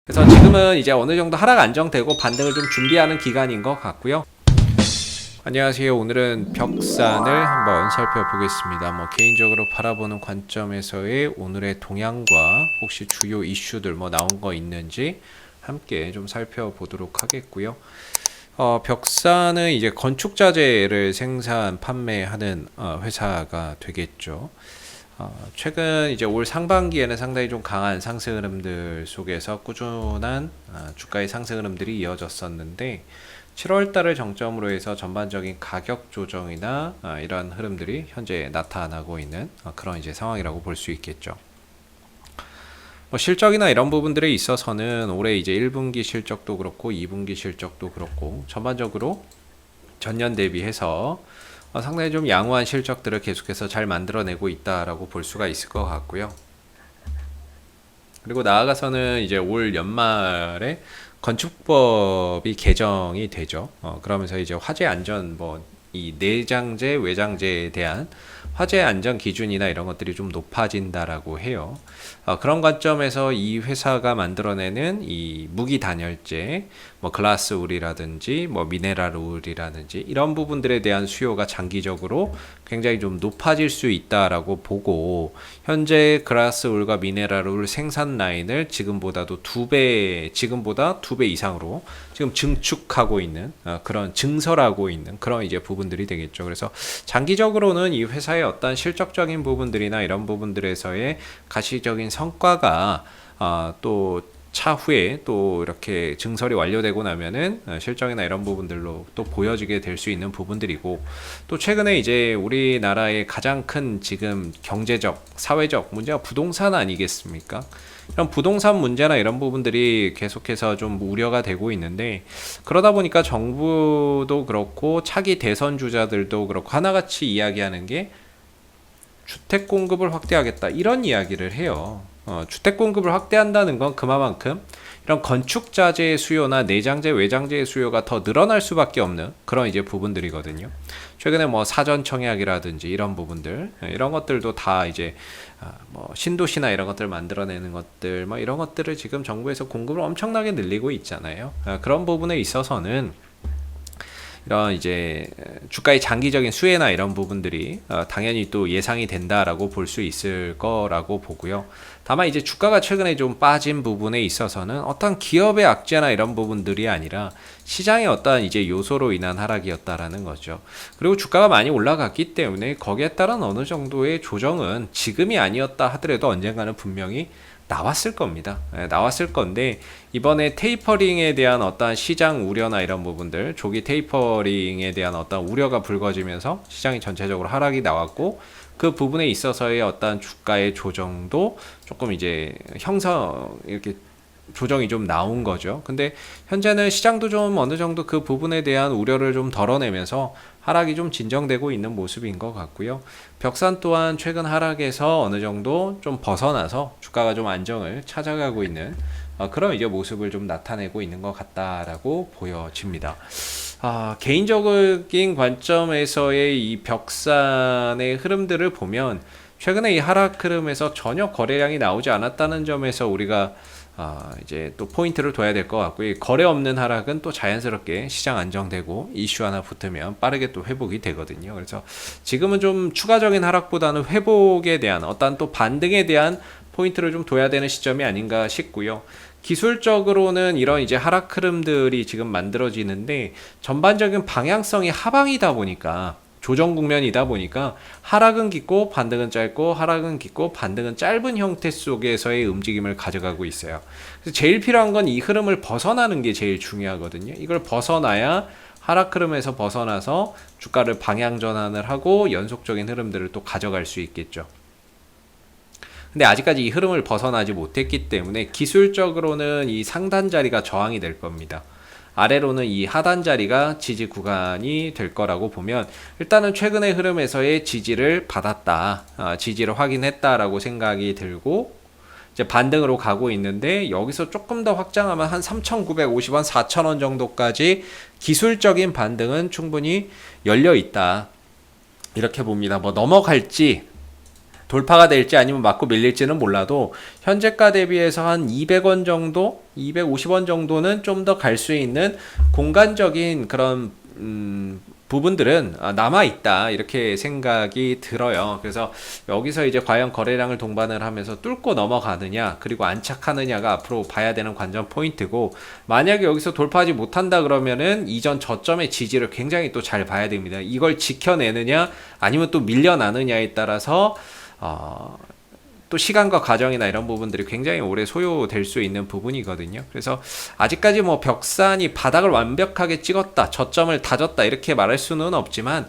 그래서 지금은 이제 어느 정도 하락 안정되고 반등을 좀 준비하는 기간인 것 같고요. 안녕하세요. 오늘은 벽산을 한번 살펴보겠습니다. 개인적으로 바라보는 관점에서의 오늘의 동향과 혹시 주요 이슈들 나온 거 있는지 함께 좀 살펴보도록 하겠고요. 벽산은 이제 건축자재를 생산 판매하는 회사가 되겠죠. 최근 이제 올 상반기에는 상당히 좀 강한 상승 흐름들 속에서 꾸준한 주가의 상승 흐름들이 이어졌었는데 7월 달을 정점으로 해서 전반적인 가격 조정이나 이런 흐름들이 현재 나타나고 있는 그런 이제 상황이라고 볼 수 있겠죠. 실적이나 이런 부분들에 있어서는 올해 이제 1분기 실적도 그렇고 2분기 실적도 그렇고 전반적으로 전년 대비해서 상당히 좀 양호한 실적들을 계속해서 잘 만들어내고 있다라고 볼 수가 있을 것 같고요. 그리고 나아가서는 이제 올 연말에 건축법이 개정이 되죠. 그러면서 이제 화재 안전 이 내장재, 외장재에 대한 화재 안전 기준이나 이런 것들이 좀 높아진다라고 해요. 그런 관점에서 이 회사가 만들어내는 이 무기 단열재, 글라스 울이라든지 미네랄 울이라든지 이런 부분들에 대한 수요가 장기적으로 굉장히 좀 높아질 수 있다라고 보고 현재 글라스 울과 미네랄 울 생산 라인을 지금보다 2배 이상으로 지금 증축하고 있는 그런 증설하고 있는 그런 이제 부분들이 되겠죠. 그래서 장기적으로는 이 회사의 어떤 실적적인 부분들이나 이런 부분들에서의 가시적인 성과가 또 차후에 또 이렇게 증설이 완료되고 나면은 실적이나 이런 부분들로 또 보여지게 될 수 있는 부분들이고 또 최근에 이제 우리나라의 가장 큰 지금 경제적, 사회적 문제가 부동산 아니겠습니까? 이런 부동산 문제나 이런 부분들이 계속해서 좀 우려가 되고 있는데 그러다 보니까 정부도 그렇고 차기 대선 주자들도 그렇고 하나같이 이야기하는 게 주택 공급을 확대하겠다 이런 이야기를 해요. 주택 공급을 확대한다는 건 그만큼 이런 건축 자재의 수요나 내장재, 외장재의 수요가 더 늘어날 수밖에 없는 그런 이제 부분들이거든요. 최근에 사전 청약이라든지 이런 부분들, 이런 것들도 다 이제 신도시나 이런 것들 만들어내는 것들, 이런 것들을 지금 정부에서 공급을 엄청나게 늘리고 있잖아요. 그런 부분에 있어서는 이런 이제 주가의 장기적인 수혜나 이런 부분들이 당연히 또 예상이 된다라고 볼 수 있을 거라고 보고요. 다만 이제 주가가 최근에 좀 빠진 부분에 있어서는 어떤 기업의 악재나 이런 부분들이 아니라 시장의 어떤 이제 요소로 인한 하락이었다라는 거죠. 그리고 주가가 많이 올라갔기 때문에 거기에 따른 어느 정도의 조정은 지금이 아니었다 하더라도 언젠가는 분명히 나왔을 겁니다. 나왔을 건데 이번에 테이퍼링에 대한 어떤 시장 우려나 이런 부분들, 조기 테이퍼링에 대한 어떤 우려가 불거지면서 시장이 전체적으로 하락이 나왔고 그 부분에 있어서의 어떤 주가의 조정도 조금 이제 이렇게 조정이 좀 나온 거죠. 근데 현재는 시장도 좀 어느 정도 그 부분에 대한 우려를 좀 덜어내면서 하락이 좀 진정되고 있는 모습인 것 같고요. 벽산 또한 최근 하락에서 어느 정도 좀 벗어나서 주가가 좀 안정을 찾아가고 있는 그런 이제 모습을 좀 나타내고 있는 것 같다라고 보여집니다. 개인적인 관점에서의 이 벽산의 흐름들을 보면 최근에 이 하락 흐름에서 전혀 거래량이 나오지 않았다는 점에서 우리가 이제 또 포인트를 둬야 될 것 같고요. 거래 없는 하락은 또 자연스럽게 시장 안정되고 이슈 하나 붙으면 빠르게 또 회복이 되거든요. 그래서 지금은 좀 추가적인 하락보다는 회복에 대한 어떤 또 반등에 대한 포인트를 좀 둬야 되는 시점이 아닌가 싶고요. 기술적으로는 이런 이제 하락 흐름들이 지금 만들어지는데 전반적인 방향성이 하방이다 보니까 조정 국면이다 보니까 하락은 깊고 반등은 짧고 하락은 깊고 반등은 짧은 형태 속에서의 움직임을 가져가고 있어요. 그래서 제일 필요한 건 이 흐름을 벗어나는 게 제일 중요하거든요. 이걸 벗어나야 하락 흐름에서 벗어나서 주가를 방향 전환을 하고 연속적인 흐름들을 또 가져갈 수 있겠죠. 근데 아직까지 이 흐름을 벗어나지 못했기 때문에 기술적으로는 이 상단 자리가 저항이 될 겁니다. 아래로는 이 하단 자리가 지지 구간이 될 거라고 보면 일단은 최근의 흐름에서의 지지를 받았다, 지지를 확인했다라고 생각이 들고 이제 반등으로 가고 있는데 여기서 조금 더 확장하면 한 3,950원, 4,000원 정도까지 기술적인 반등은 충분히 열려 있다 이렇게 봅니다. 넘어갈지 돌파가 될지 아니면 맞고 밀릴지는 몰라도 현재가 대비해서 한 200원 정도, 250원 정도는 좀 더 갈 수 있는 공간적인 그런 부분들은 남아있다 이렇게 생각이 들어요. 그래서 여기서 이제 과연 거래량을 동반을 하면서 뚫고 넘어가느냐 그리고 안착하느냐가 앞으로 봐야 되는 관전 포인트고, 만약에 여기서 돌파하지 못한다 그러면은 이전 저점의 지지를 굉장히 또 잘 봐야 됩니다. 이걸 지켜내느냐 아니면 또 밀려나느냐에 따라서 또 시간과 과정이나 이런 부분들이 굉장히 오래 소요될 수 있는 부분이거든요. 그래서 아직까지 뭐 벽산이 바닥을 완벽하게 찍었다, 저점을 다졌다 이렇게 말할 수는 없지만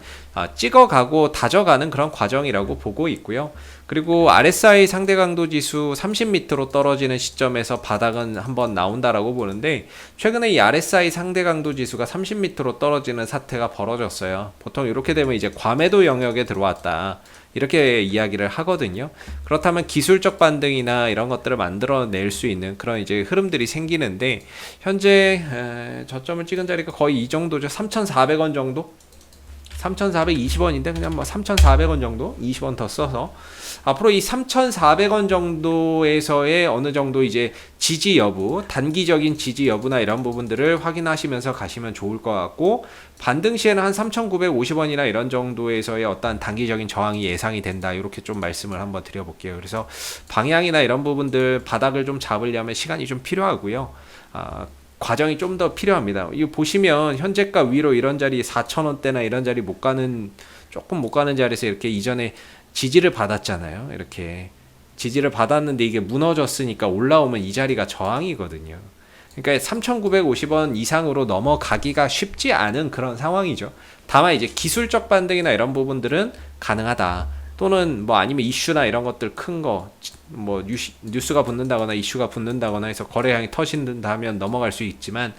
찍어가고 다져가는 그런 과정이라고 보고 있고요. 그리고 RSI 상대 강도 지수 30m로 떨어지는 시점에서 바닥은 한번 나온다라고 보는데, 최근에 이 RSI 상대 강도 지수가 30m로 떨어지는 사태가 벌어졌어요. 보통 이렇게 되면 이제 과매도 영역에 들어왔다 이렇게 이야기를 하거든요. 그렇다면 기술적 반등이나 이런 것들을 만들어낼 수 있는 그런 이제 흐름들이 생기는데, 현재 저점을 찍은 자리가 거의 이 정도죠. 3,400원 정도? 3,420원인데 그냥 뭐 3,400원 정도? 20원 더 써서 앞으로 이 3,400원 정도에서의 어느 정도 이제 지지 여부, 단기적인 지지 여부나 이런 부분들을 확인하시면서 가시면 좋을 것 같고, 반등 시에는 한 3,950원이나 이런 정도에서의 어떤 단기적인 저항이 예상이 된다 이렇게 좀 말씀을 한번 드려볼게요. 그래서 방향이나 이런 부분들 바닥을 좀 잡으려면 시간이 좀 필요하고요. 과정이 좀 더 필요합니다. 이거 보시면 현재가 위로 이런 자리 4,000원대나 이런 자리 조금 못 가는 자리에서 이렇게 이전에 지지를 받았잖아요. 이렇게 지지를 받았는데 이게 무너졌으니까 올라오면 이 자리가 저항이거든요. 그러니까 3,950원 이상으로 넘어가기가 쉽지 않은 그런 상황이죠. 다만 이제 기술적 반등이나 이런 부분들은 가능하다. 또는 뭐 아니면 이슈나 이런 것들 큰 거 뭐 뉴스가 붙는다거나 이슈가 붙는다거나 해서 거래량이 터진다면 넘어갈 수 있지만,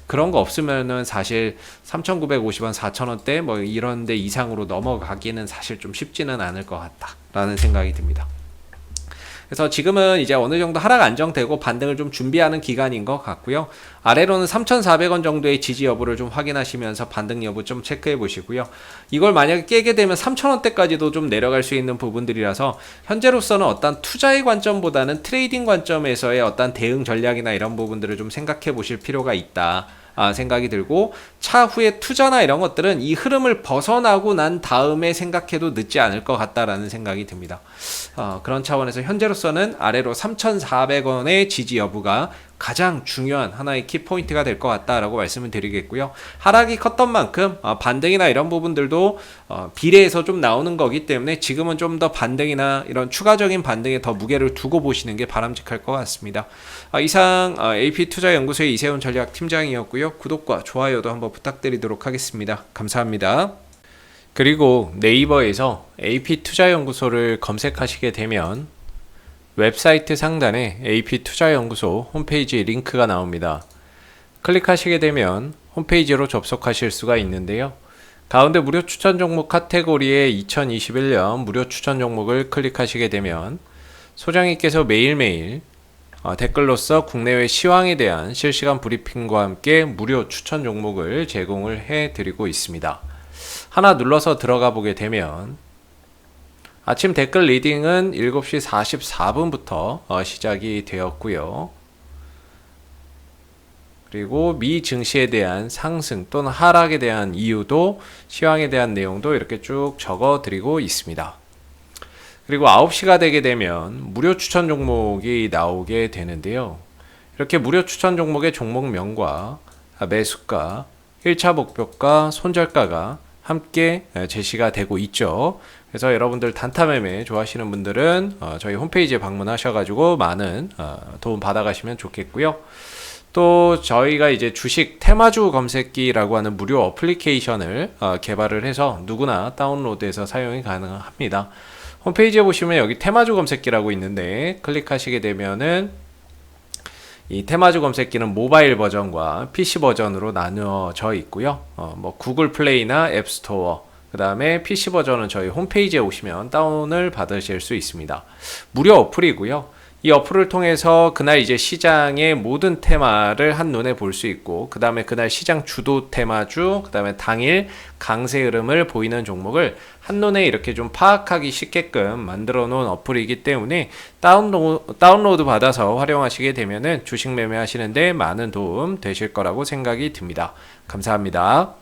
그런 거 없으면은 사실 3,950원, 4,000원대 뭐 이런 데 이상으로 넘어가기는 사실 좀 쉽지는 않을 것 같다라는 생각이 듭니다. 그래서 지금은 이제 어느 정도 하락 안정되고 반등을 좀 준비하는 기간인 것 같고요. 아래로는 3,400원 정도의 지지 여부를 좀 확인하시면서 반등 여부 좀 체크해 보시고요. 이걸 만약에 깨게 되면 3,000원대까지도 좀 내려갈 수 있는 부분들이라서 현재로서는 어떤 투자의 관점보다는 트레이딩 관점에서의 어떤 대응 전략이나 이런 부분들을 좀 생각해 보실 필요가 있다 생각이 들고, 차후에 투자나 이런 것들은 이 흐름을 벗어나고 난 다음에 생각해도 늦지 않을 것 같다라는 생각이 듭니다. 그런 차원에서 현재로서는 아래로 3,400원의 지지 여부가 가장 중요한 하나의 키포인트가 될 것 같다라고 말씀을 드리겠고요. 하락이 컸던 만큼 반등이나 이런 부분들도 비례해서 좀 나오는 거기 때문에 지금은 좀 더 반등이나 이런 추가적인 반등에 더 무게를 두고 보시는 게 바람직할 것 같습니다. 이상 AP투자연구소의 이세훈 전략팀장이었고요. 구독과 좋아요도 한번 부탁드리도록 하겠습니다. 감사합니다. 그리고 네이버에서 AP투자연구소를 검색하시게 되면 웹사이트 상단에 AP투자연구소 홈페이지 링크가 나옵니다. 클릭하시게 되면 홈페이지로 접속하실 수가 있는데요. 가운데 무료 추천 종목 카테고리에 2021년 무료 추천 종목을 클릭하시게 되면 소장님께서 매일매일 댓글로서 국내외 시황에 대한 실시간 브리핑과 함께 무료 추천 종목을 제공을 해드리고 있습니다. 하나 눌러서 들어가 보게 되면 아침 댓글 리딩은 7시 44분부터 시작이 되었고요. 그리고 미 증시에 대한 상승 또는 하락에 대한 이유도, 시황에 대한 내용도 이렇게 쭉 적어 드리고 있습니다. 그리고 9시가 되게 되면 무료 추천 종목이 나오게 되는데요. 이렇게 무료 추천 종목의 종목명과 매수가, 1차 목표가, 손절가가 함께 제시가 되고 있죠. 그래서 여러분들 단타 매매 좋아하시는 분들은 저희 홈페이지에 방문하셔가지고 많은 도움 받아가시면 좋겠고요. 또 저희가 이제 주식 테마주 검색기라고 하는 무료 어플리케이션을 개발을 해서 누구나 다운로드해서 사용이 가능합니다. 홈페이지에 보시면 여기 테마주 검색기라고 있는데 클릭하시게 되면은 이 테마주 검색기는 모바일 버전과 PC 버전으로 나누어져 있고요. 뭐 구글 플레이나 앱스토어, 그 다음에 PC 버전은 저희 홈페이지에 오시면 다운을 받으실 수 있습니다. 무료 어플이고요. 이 어플을 통해서 그날 이제 시장의 모든 테마를 한눈에 볼 수 있고, 그 다음에 그날 시장 주도 테마주, 그 다음에 당일 강세 흐름을 보이는 종목을 한눈에 이렇게 좀 파악하기 쉽게끔 만들어 놓은 어플이기 때문에 다운로드 받아서 활용하시게 되면은 주식 매매하시는데 많은 도움 되실 거라고 생각이 듭니다. 감사합니다.